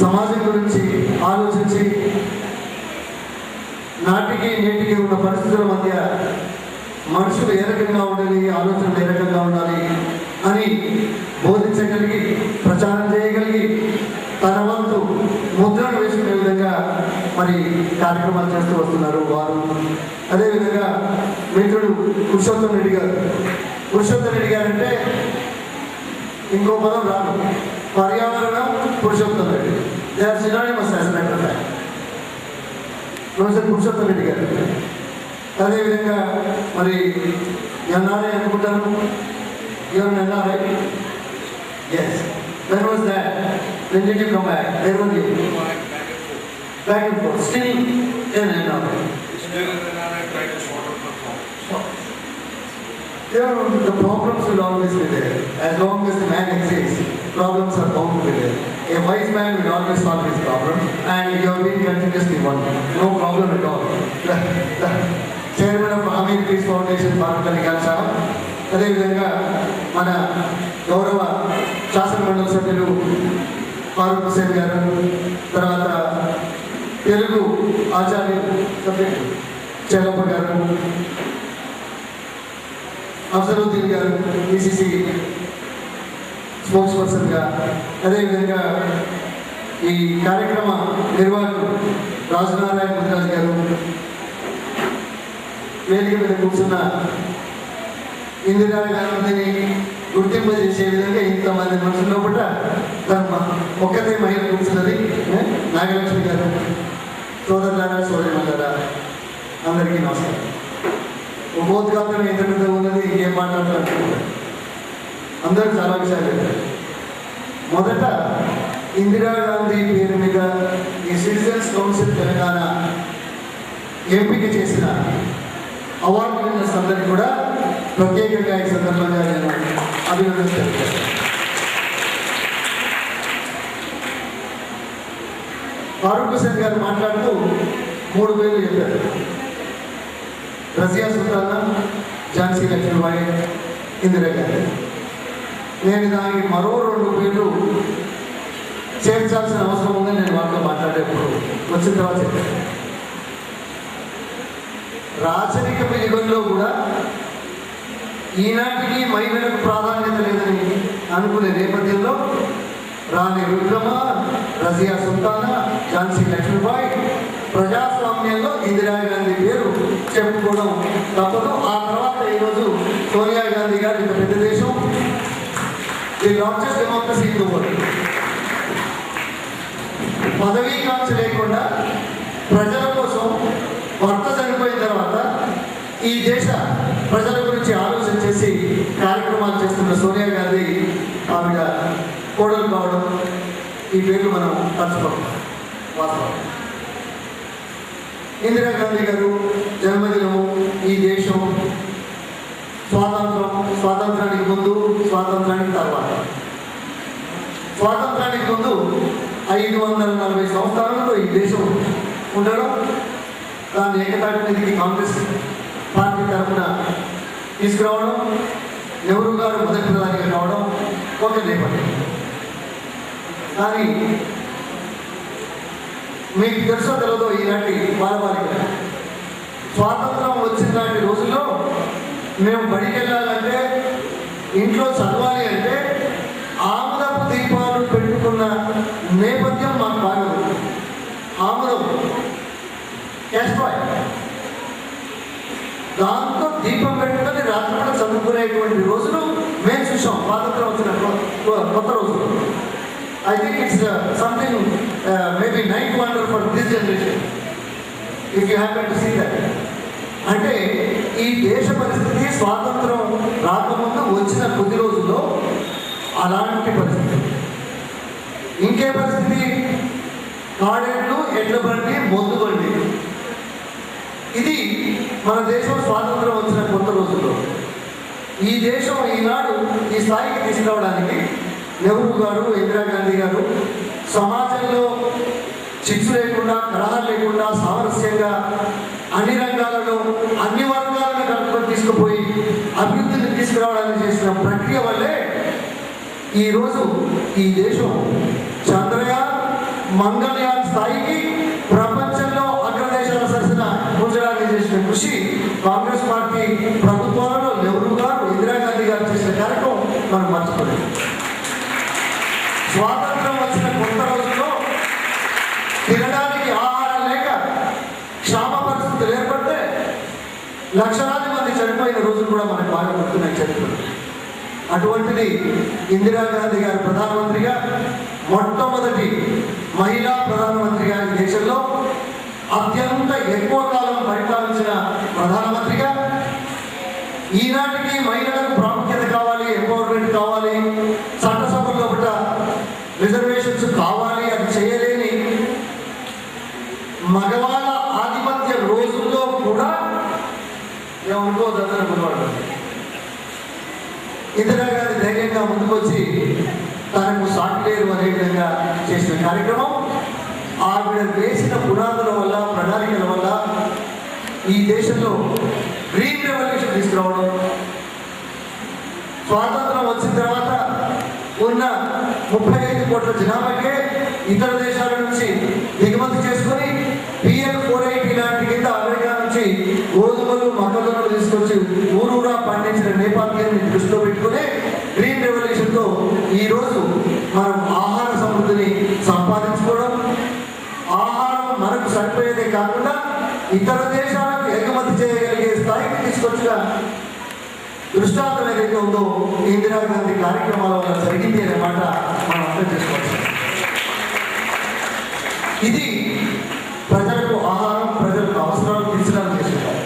సమాజం గురించి ఆలోచించి నాటికి నేటికి ఉన్న పరిస్థితుల మధ్య మనుషులు ఏ రకంగా ఉండాలి, ఆలోచనలు ఏ రకంగా ఉండాలి అని బోధించగలిగి ప్రచారం చేయగలిగి తన వంతు ముద్రను వేసుకునే విధంగా మరి కార్యక్రమాలు చేస్తూ వస్తున్నారు వారు. అదేవిధంగా మిత్రుడు పురుషోత్తం రెడ్డి గారు. పురుషోత్తం రెడ్డి గారు అంటే ఇంకో పదం రాదు, పర్యావరణం Purushottam Reddy. They are synonymous as a matter of fact. Professor Purushottam Reddy గారు. అదేవిధంగా మరి ఎన్ఆర్ఐ అనుకుంటాను. ఎవరు NRI? Yes. When was that? When did you come back? Where were you? Back and forth. Still in NRI. Still in NRI, trying to sort out the problems. The problems will always be there. As long as the man exists, problems are bound to be there. A wise man will always solve his problem, and you have been continuously working. No problem at all. The chairman of Amir Peace Foundation, Farooq Ali Khan Sahab, అదేవిధంగా మన గౌరవ శాసన మండలి సభ్యులు ఫారూక్ హుసేన్ గారు, తర్వాత తెలుగు ఆచార్యులు సభ్యులు చెల్లప్ప గారు, అఫ్జలుద్దీన్ గారు ఈసీసీ స్పోక్స్ పర్సన్గా, అదేవిధంగా ఈ కార్యక్రమ నిర్వాహకులు రాజనారాయణ ముదిరాజు గారు, వేదిక మీద కూర్చున్న ఇందిరా గాంధీని గుర్తింపు చేసే విధంగా ఇంతమంది మనుషుల లోపల ఒక్కతే మహిళ కూర్చున్నది నాగలక్ష్మి గారు. సోదరులారా సోదరిమల్లారా అందరికీ నమస్కారం. ఉపోద్ఘాతం ఎంత పెద్ద ఉన్నది, ఇంకేం మాట్లాడుతున్నారు, అందరూ చాలా విషయాలు చెప్పారు. మొదట ఇందిరాగాంధీ పేరు మీద ఈ సిటిజన్స్ కౌన్సిల్ తెలంగాణ ఎంపిక చేసిన అవార్డు విన్నర్స్ అందరికీ కూడా ప్రత్యేకంగా ఈ సందర్భంగా నేను అభినందిస్తాను. ఫారూక్ హుసేన్ గారు మాట్లాడుతూ 3 పేర్లు చెప్పారు. రజియా సుల్తానా, ఝాన్సీ లక్ష్మీబాయి, ఇందిరాగాంధీ. నేను దానికి మరో 2 పేర్లు చేర్చాల్సిన అవసరం ఉందని నేను వాళ్ళతో మాట్లాడేప్పుడు వచ్చిన తర్వాత చెప్పాను. రాచరిక యుగంలో కూడా ఈనాటికి మహిళలకు ప్రాధాన్యత లేదని అనుకునే నేపథ్యంలో రాణి రుద్రమ, రజియా సుల్తానా, ఝాన్సీ లక్ష్మీబాయి, ప్రజాస్వామ్యంలో ఇందిరాగాంధీ పేరు చెప్పుకోవడం తప్పదు. ఆ తర్వాత ఈరోజు సోనియా గాంధీ గారు ఇంత పెద్ద దేశం, the largest democracy in the world, పదవీ కాంక్ష లేకుండా ప్రజల కోసం భర్త చనిపోయిన తర్వాత ఈ దేశ ప్రజల గురించి ఆలోచన చేసి కార్యక్రమాలు చేస్తున్న సోనియా గాంధీ ఆవిడ కోడలు కావడం, ఈ పేర్లు మనం పంచుకోవడం వాస్తవం. ఇందిరాగాంధీ గారు జన్మదినము, ఈ దేశం స్వాతంత్రానికి ముందు, స్వాతంత్రానికి తర్వాత. స్వాతంత్రానికి ముందు 540 సంవత్సరాలలో ఈ దేశం ఉండడం, దాన్ని ఏకతాటి మీదకి కాంగ్రెస్ పార్టీ తరఫున తీసుకురావడం, నెహ్రూ గారు మొదటి ప్రధానిగా కావడం ఒక నేపథ్యం. కానీ మీకు తెలుసో తెలియదో ఈనాటి బాలబాలిక స్వాతంత్రం వచ్చిన నాటి రోజుల్లో మేము బడికి వెళ్ళాలంటే, ఇంట్లో చదవాలి అంటే ఆముదపు దీపాలు పెట్టుకున్న నేపథ్యం మాకు బాగదు. ఆముదం క్యాస్ట్రాయ్, దాంతో దీపం పెట్టుకొని రాత్రి చదువుకునేటువంటి రోజులు మేము చూసాం స్వాతంత్రం వచ్చిన కొత్త రోజులు. I think it's something maybe ninth wonder for this generation if you happen to see that. అంటే ఈ దేశ పరిస్థితి స్వాతంత్రం రాకముందు వచ్చిన కొద్ది రోజుల్లో అలాంటి పరిస్థితి. ఇంకే పరిస్థితి? కాడెడ్లు, ఎడ్ల బండి, మొద్దు బండి. ఇది మన దేశం స్వాతంత్రం వచ్చిన కొత్త రోజుల్లో. ఈ దేశం ఈనాడు ఈ స్థాయికి తీసుకురావడానికి నెహ్రూ గారు, ఇందిరాగాంధీ గారు సమాజంలో చిచ్చు లేకుండా, కలహాలు లేకుండా, సామరస్యంగా అన్ని రంగాలలో అన్ని వర్గాలను కలుపుకొని తీసుకుపోయి అభివృద్ధిని తీసుకురావడానికి చేసిన ప్రక్రియ వల్లే ఈరోజు ఈ దేశం చంద్రయాన్ మంగళయాన్ స్థాయికి ప్రపంచంలో అగ్రదేశాల సరసన ఉంచడానికి చేసిన కృషి కాంగ్రెస్ పార్టీ ప్రభుత్వాలలో నెహ్రూ గారు, ఇందిరాగాంధీ గారు చేసిన కార్యక్రమం మనం మర్చిపోలేదు. స్వాతంత్రం వచ్చిన కొత్త రోజుల్లో తినడానికి ఆహారం లేక క్షామ పరిస్థితులు ఏర్పడితే లక్షలాది మంది చనిపోయిన రోజులు కూడా మనకు బాగా గుర్తున్నాయి చరిత్రలో. అటువంటిది ఇందిరాగాంధీ గారు ప్రధానమంత్రిగా, మొట్టమొదటి మహిళా ప్రధానమంత్రిగా ఈ దేశంలో అత్యంత ఎక్కువ కాలం పరిపాలించిన ప్రధానమంత్రిగా, ఈనాటికి మహిళలకు ప్రాముఖ్యత కావాలి, ఎంపవర్మెంట్ కావాలి, చట్టసభల్లో కూడా రిజర్వేషన్స్ కావాలి, అది చేయలేని మగవాళ్ళ ఆధిపత్య రోజుల్లో కూడా ఏమనుకోవద్దని మనవాడు ఇందిరాగాంధీ ధైర్యంగా ముందుకొచ్చి తనకు సాటి లేరు అనే విధంగా చేసిన కార్యక్రమం, ఆవిడ వేసిన పునాదుల వల్ల, ప్రణాళికల వల్ల ఈ దేశంలో గ్రీన్ రెవల్యూషన్ తీసుకురావడం, స్వాతంత్రం వచ్చిన తర్వాత ఉన్న 35 కోట్ల జనాభాకే ఇతర దేశాల నుంచి దిగుమతి చేసుకొని PL 480 లాంటి కింద అమెరికా నుంచి గోధుమలు, మొక్కజొన్నలు తీసుకొచ్చి ఊరూరా పండించిన నేపథ్యాన్ని దృష్టిలో పెట్టుకుని గ్రీన్ రెవల్యూషన్తో ఈరోజు మనం ఆహార సమృద్ధిని సంపాదించుకోవడం, ఆహారం మనకు సరిపోయేదే కాకుండా ఇతర దేశాలకు ఎగుమతి చేయగలిగే స్థాయికి తీసుకొచ్చిన దృష్టాంతం ఏదైతే ఉందో ఇందిరాగాంధీ కార్యక్రమాల వల్ల జరిగింది అనే మాట మనం అర్థం చేసుకోవచ్చు. ఇది ప్రజలకు ఆహారం, ప్రజలకు అవసరాలు తీర్చడానికి చేస్తున్నారు.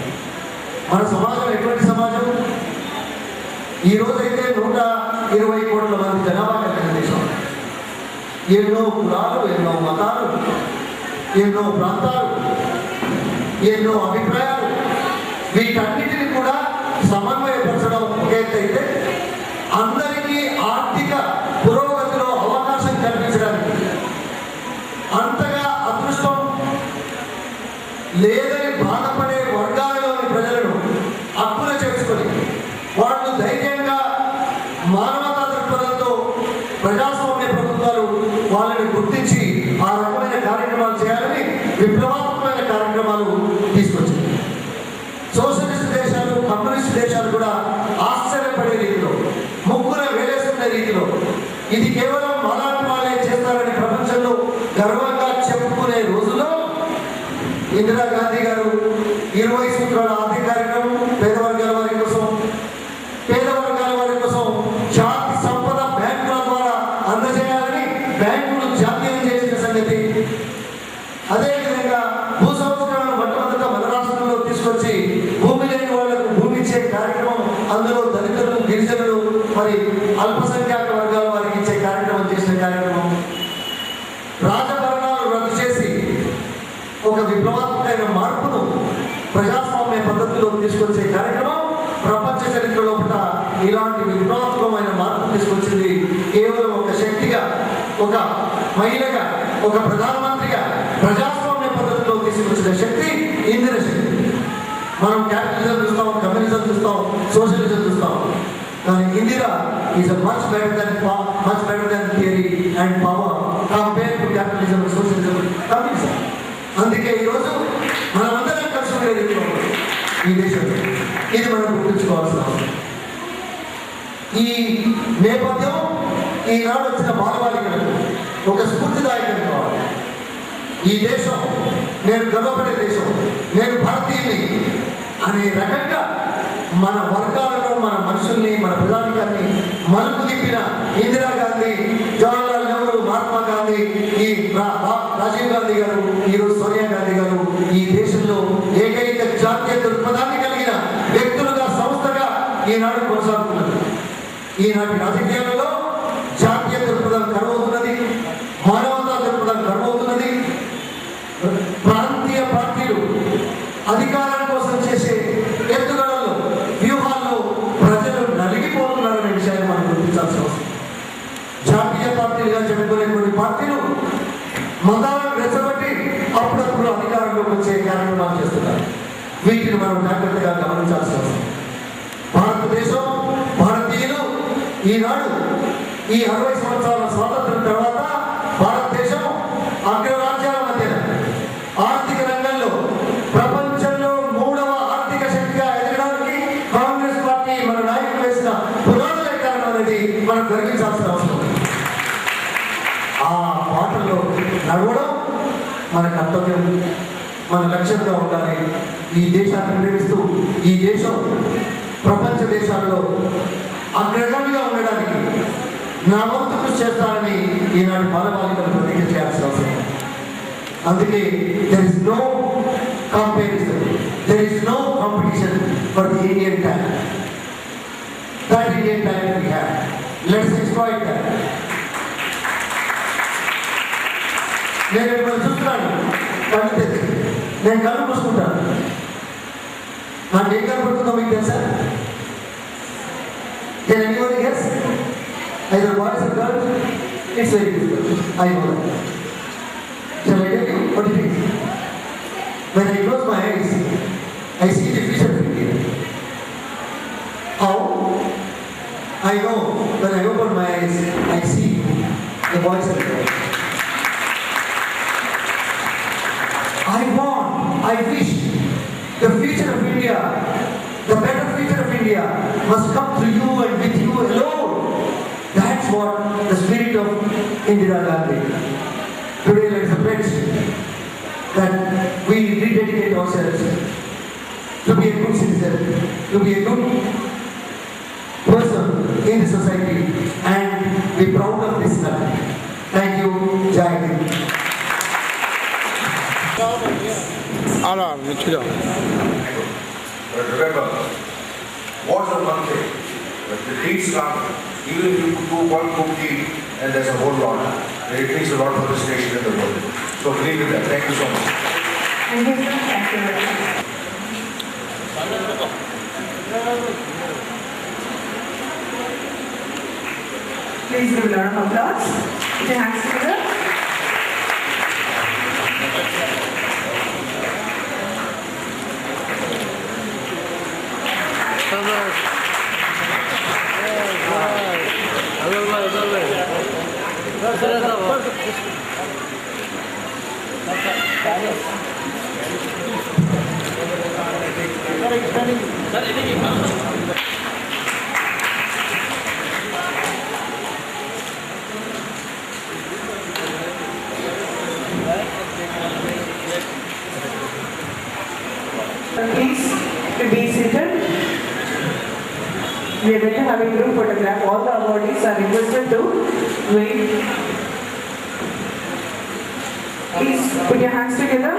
మన సమాజం ఎటువంటి సమాజం? ఈ రోజైతే 120 కోట్ల మంది జనాభా కలిగిన దేశం. ఎన్నో కులాలు, ఎన్నో మతాలు, ఎన్నో ప్రాంతాలు, ఎన్నో అభిప్రాయాలు, వీటన్నిటిని కూడా సమన్వయపరచడం ఒక ఎత్తు అయితే, అందరికీ ఆర్థిక పురోగతిలో అవకాశం కల్పించడానికి అంతగా అదృష్టం లేదని బాధపడే వర్గాలలోని ప్రజలను హక్కున చేసుకొని వాళ్ళు ధైర్యంగా మానవతా దృక్పథంతో ప్రజాస్వామ్య ప్రభుత్వాలు వాళ్ళని గుర్తించి ఆ రకమైన కార్యక్రమాలు చేయాలని విప్లవాత్మకమైన కార్యక్రమాలు తీసుకొచ్చింది. సోషలిస్ట్ దేశాలు, కమ్యూనిస్ట్ దేశాలు కూడా ఆశ్చర్యపడే రీతిలో, ముగ్గుర వేలేసుకునే రీతిలో ఇది కేవలం మాలాంటి వాళ్ళే చేస్తారని ప్రపంచంలో గర్వంగా చెప్పుకునే రోజుల్లో ఇందిరాగాంధీ గారు 20 సూత్రాల ఆర్థిక కార్యక్రమం, పేద వర్గాల వారి కోసం జాతి సంపద బ్యాంకుల ద్వారా అందజేయాలని బ్యాంకులు జాతీయం చేసిన సంగతి, అదేవిధంగా భూ సంస్కరణను మొట్టమొదట మన రాష్ట్రంలో తీసుకొచ్చి భూమి లేని వాళ్లకు భూమి ఇచ్చే కార్యక్రమం, అందులో దళితులు, గిరిజనులు, మరి అల్పసంఖ్యాక వర్గాల వారికి ఇచ్చే కార్యక్రమం చేసిన కార్యక్రమం, రాజభరణాలు రద్దు చేసి ఒక విప్లవాత్మకమైన మార్పును ప్రజాస్వామ్య పద్ధతిలో తీసుకొచ్చే కార్యక్రమం, ప్రపంచ చరిత్రలో ఇలాంటి విప్లవాత్మకమైన మార్పు తీసుకొచ్చింది కేవలం ఒక శక్తిగా, ఒక మహిళగా, ఒక ప్రధానమంత్రిగా ప్రజాస్వామ్య పద్ధతిలో తీసుకొచ్చిన శక్తి ఇందిర శక్తి. మనం క్యాపిటలిజం చూస్తాం, కమ్యూనిజం చూస్తాం, సోషలిజం చూస్తాం, కానీ Indira is much better then theory and power compare to capitalism, socialism, communism. అందుకే ఈరోజు మనమందరం కలిసి ఉండేది ఈ దేశంలో. ఇది మనం గుర్తుంచుకోవాల్సిన అవసరం. ఈ నేపథ్యం ఈనాడు వచ్చిన బాలబాలికలకు ఒక స్ఫూర్తిదాయకం కావాలి. ఈ దేశం నేను గర్వపడే దేశం, నేను భారతీయుని అనే రకంగా మన వర్గాలను, మన మనుషుల్ని, మన ప్రజానికాన్ని మలుపు తిప్పిన ఇందిరాగాంధీ, జవహర్లాల్ నెహ్రూ, మహాత్మా గాంధీ, ఈ రాజీవ్ గాంధీ గారు, ఈరోజు సోనియా గాంధీ గారు ఈ దేశంలో ఏకైక జాతీయ దృక్పథాన్ని కలిగిన వ్యక్తులుగా, సంస్థగా ఈనాడు కొనసాగుతున్నది. ఈనాటి రాజకీయాలలో జాతీయ దృక్పథం కరువవుతున్నది, మానవతా దృక్పథం కరువవుతున్నది. ప్రాంతీయ పార్టీలు అధికారం కోసం చేసే ఎత్తుగడల్లో, వ్యూహాల్లో ప్రజలు నలిగిపోతున్నారనే విషయాన్ని మనం గుర్తించాల్సిన అవసరం. జాతీయ పార్టీలుగా చెప్పుకునే కొన్ని పార్టీలు మతాలను రెచ్చగొట్టి అప్పుడప్పుడు అధికారంలోకి వచ్చే కార్యక్రమాలు చేస్తున్నారు. వీటిని మనం జాగ్రత్తగా గమనించాల్సిన అవసరం. భారతదేశం, భారతీయులు ఈనాడు ఈ 60 సంవత్సరాల స్వాతంత్రం తర్వాత భారతదేశం అగ్రరాజ్యాల మధ్యన ఆర్థిక రంగంలో ప్రపంచంలో 3వ ఆర్థిక శక్తిగా ఎదగడానికి కాంగ్రెస్ పార్టీ మన నాయకులు వేసిన పునాదులే కారణం అనేది మనం గర్వించాల్సిన అవసరం ఉంది. ఆ బాటలో నడవడం మన కర్తవ్యం, మన లక్ష్యంగా ఉండాలి. ఈ దేశాన్ని ప్రేమిస్తూ ఈ దేశం ప్రపంచ దేశాల్లో అగ్రగామిగా ఉండడానికి నా వంతు కృషి చేస్తానని ఈనాడు బాలబాలికలు ప్రతిజ్ఞ చేయాల్సిన అవసరం. అందుకే there is no comparison, there is no competition for the Indian talent. That Indian talent we have. Let's exploit that. నేను మిమ్మల్ని చూస్తున్నాను, కళ్ళు తెచ్చి నేను కళ్ళు మూసుకుంటాను. నాకు ఏం కనపడుతుందో మీకు తెలుసా? Can anybody guess? Either boys or girls? It's very difficult. I know that. Shall I tell you what it is? When I close my eyes, I see the future of India. How? I know when I open my eyes, I see the boys and girls. I want, I wish the future of India, the better future of India must come through you and with you alone. That's what the spirit of Indira Gandhi. Today let us pledge that we rededicate ourselves to be a good citizen, to be a good person in the society and be proud of this country. Thank you. Jai Hind. But remember, what's the one thing? When the deeds come, even if you do one good deed and there's a whole lot, it means a lot for this nation and the world. So believe in that. Thank you so much. Thank you, sir. Thank you very much. Please give a lot of applause. Put your hands together. Please to be seated. We are going to have a group photograph. All the awardees are requested to wait. Please put your hands together.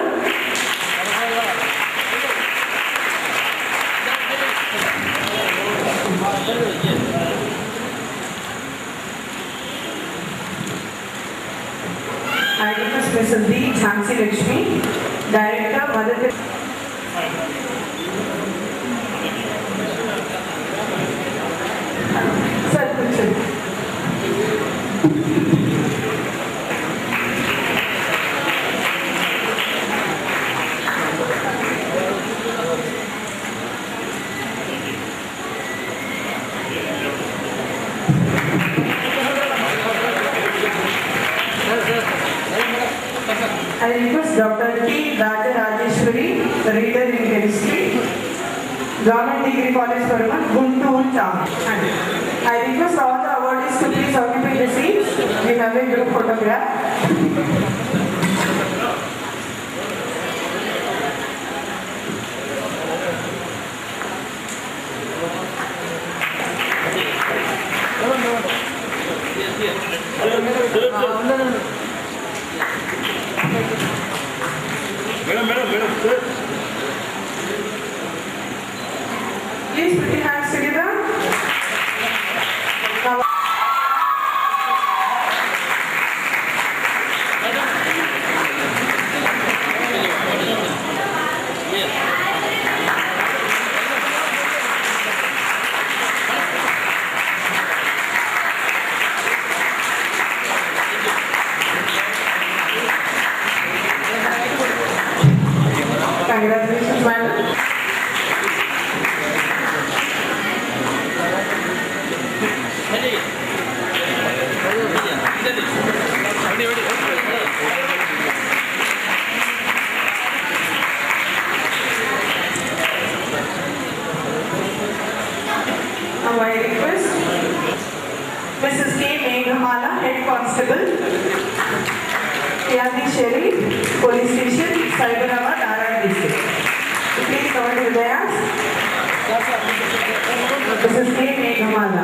I request Mrs. D. Jhansi Lakshmi, Director, Mother. Sir, కూర్చోండి. I request Dr. T. Rajeshwari, the reader in chemistry, Government Degree College Paraman, Guntur Town. I request all the awardees to please occupy the seats. We have a group photograph. Please put your hands together. Now, congratulations, madam. Piani Sherry, Police Station, Cyberabad, RR district. Please come to the dais. This is K. Meghamala.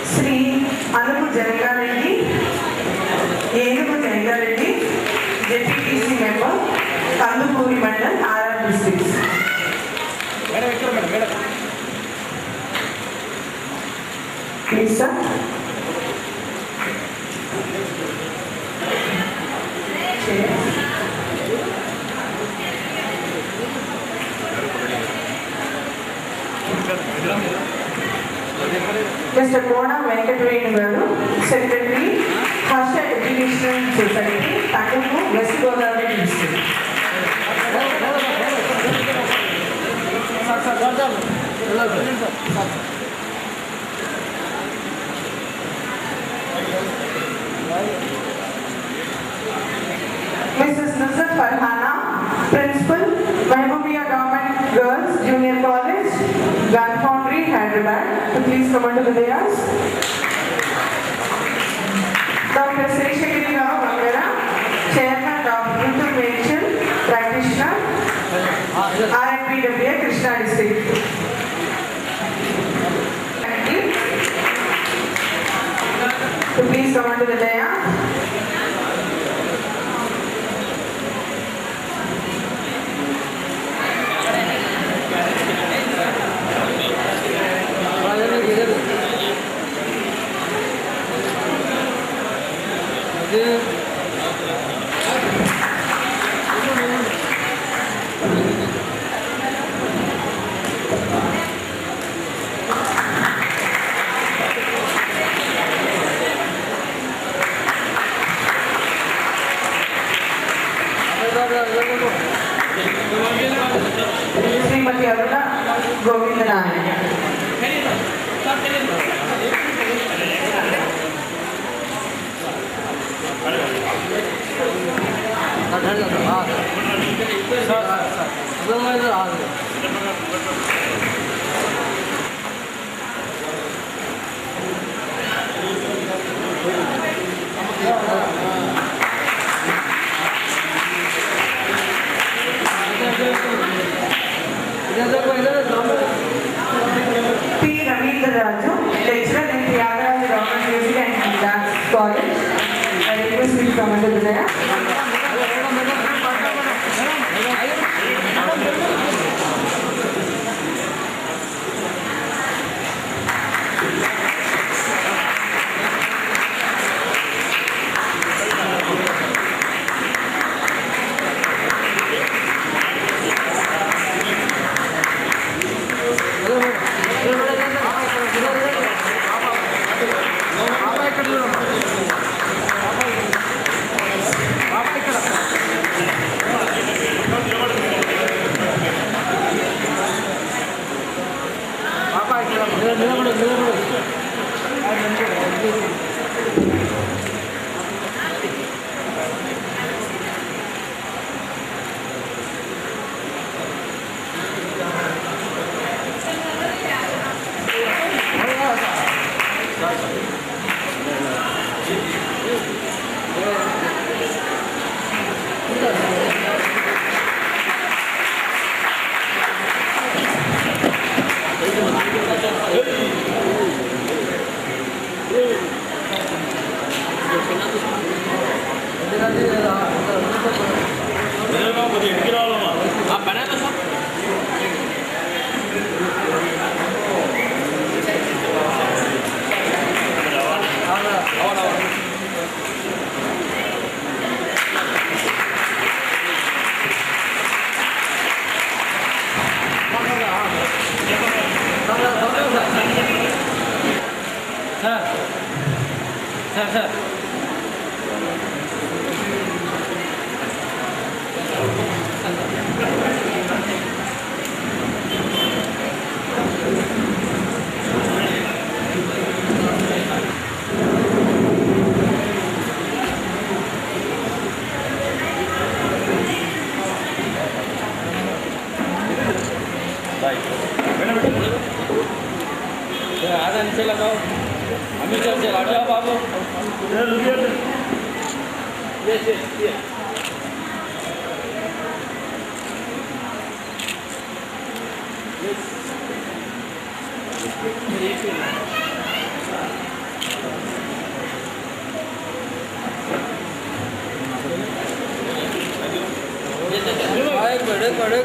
Sri Anupu Jangareddy, Yenupu Jangareddy, JPTC member, Kandupuri Mandal, RR districts. Please, sir. Mr. Kona Venkatarayan Garu, Secretary, Harsha Educational Society, Tangupu, West Godavari District. Mrs. Nusrat Farhana, Principal, Mahbubia Government Girls Junior College, Gun Foundry, Hyderabad. So please come on to the dais. Dr. Seshagiri Rao Bangara, Chairman of Rutu Medical Practitioner, RNPWA, Krishna District. Thank you. So please come on to the dais. Shrimati Aruna Govind Nayak. P. Ravindra Raju, lecturer in Tyagaraja Government Music and Dance College. I request you to come under the dais. नीचे लगाओ हमें चल राजा बाबू ये बड़े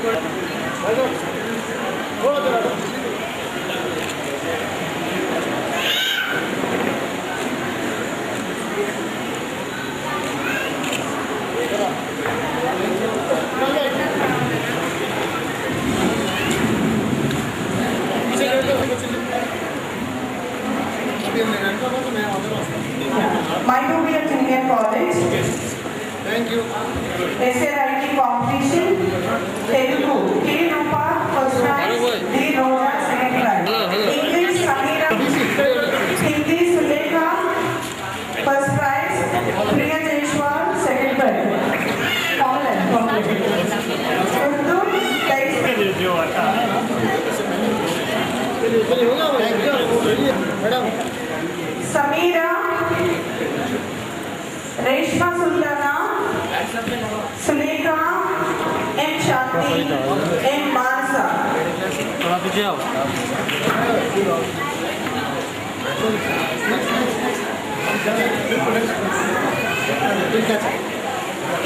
Mayuria Junior College. Thank you. Essay writing competition. Telugu. K. Rupa first prize. D. Roja second prize. English Samira. Hindi Sulekha first prize. Priya Jaiswal second prize. Comment. Urdu Madam. Samira, Reshma Sultana, Sulekha, M. Shanti, M. Manasa. थोड़ा पीछे आओ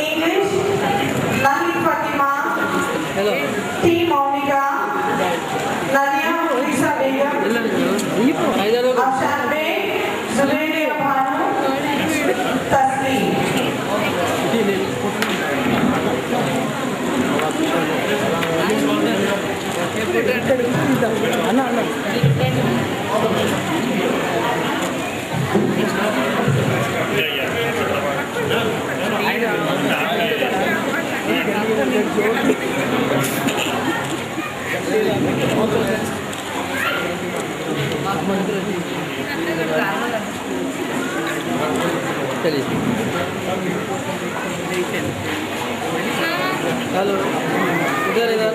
English, Nahid Fatima, hello T. Monica, Nadia Lisa Begum, इधर Afshan Bey, Zubair Bhanu, Tasneem. अन्ना अन्ना चलिए hello इधर इधर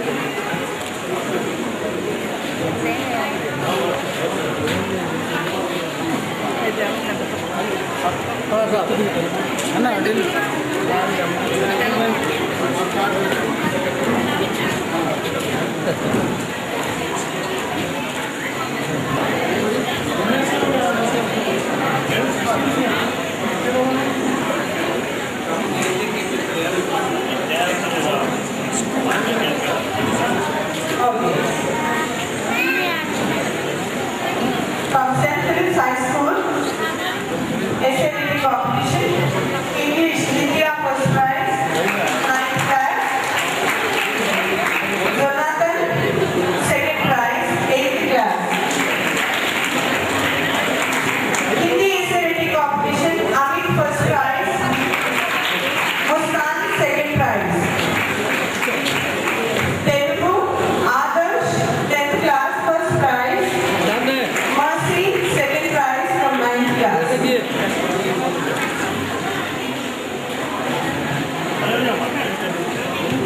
थोड़ा सा है ना From St. Philip's High School, essay writing competition, English, Lydia first prize, 9th class, Jonathan second prize, 8th class. Hindi essay writing competition, Amit first prize, Muskan second prize. Telugu, Adarsh 10th class first prize. सामने Mercy, second prize from 9th class. देखिए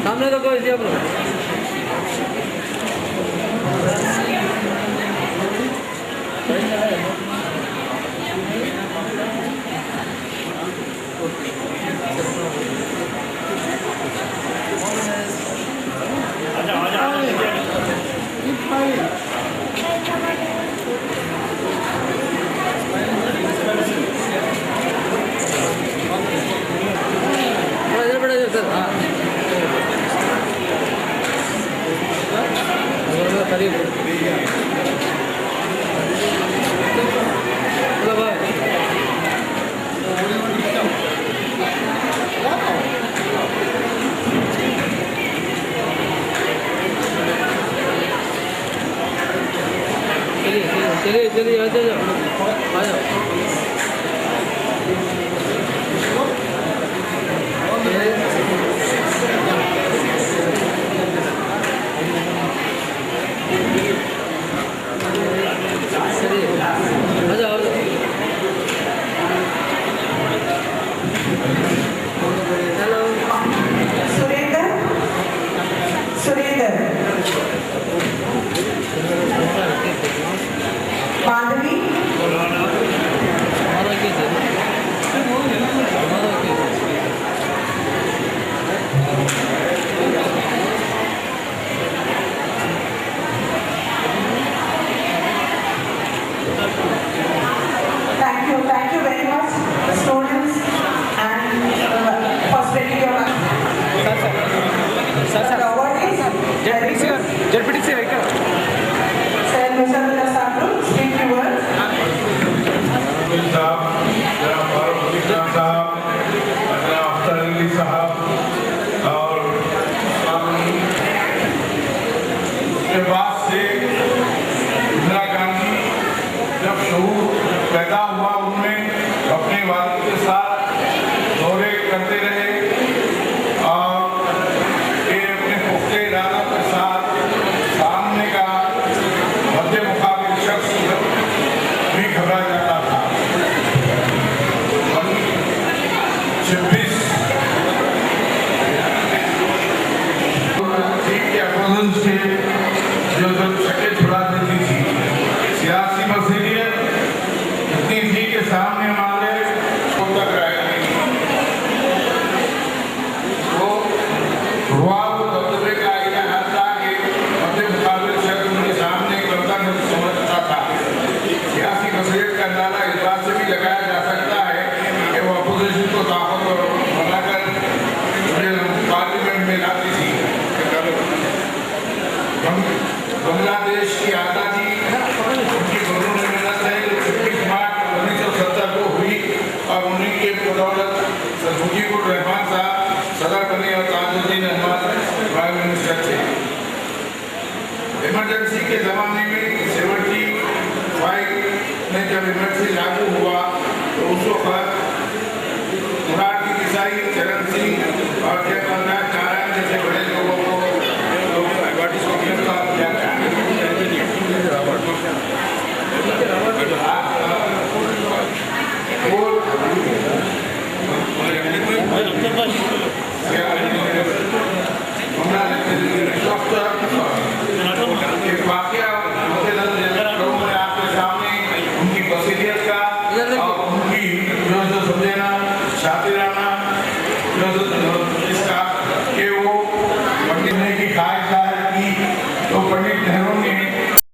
सामने तो कोई आप लोग इधर बड़ा sir हाँ करीब चलो भाई चलिए चलिए आ जाओ आ जाओ Madhavi, Thank you very much, students, and for spending your life. The award is ZPTC ఇక్కడ Sir Mr. Sandru, speak your words. साहब, जनाब फारूक अली खान साहब, जनाब अख्तर अली साहब और उसके बाद से इंदिरा गांधी जब शऊर पैदा हुआ उनमें अपने वालिद के साथ दौरे करते रहे और ये अपने पुख्ते इरादा के साथ सामने का मध्य मुकाबिल शख्स भी घबरा जाता था। 26 ठीक के अपोजिशन से जो शक्ल छुड़ा देती थी, सियासी मसलियत इतनी थी कि सामने वाले को तक आएगी तो हुआ वो दबदबे का आईना हटा के मध्य मुकाबिल शख्स उनके सामने करता नहीं समझता था। सियासी मसलियत का अंदाजा इस बात से भी लगाया जा सकता है कि वो अपोजिशन को ताकतवर बनाकर पार्लियामेंट में लाती थी। बांग्लादेश की आज़ादी उनकी दोनों ने मेहनत है जो 26 मार्च 1970 को हुई और उन्हीं के बदौलत सर मुजीबुर रहमान साहब सदर बने और ताजुद्दीन अहमद प्राइम मिनिस्टर थे। इमरजेंसी के ज़माने में 75 में जब इमरजेंसी लागू हुआ तो उस वक्त मुरारजी देसाई, चरण सिंह और जयप्रकाश नारायण जैसे बड़े लोगों को गिरफ्तार किया गया। एक वाकया आपके सामने उनकी बसीरियत का और उनकी जो समझना शातिराना इसका कि वो पढ़ने की ख्वाहिश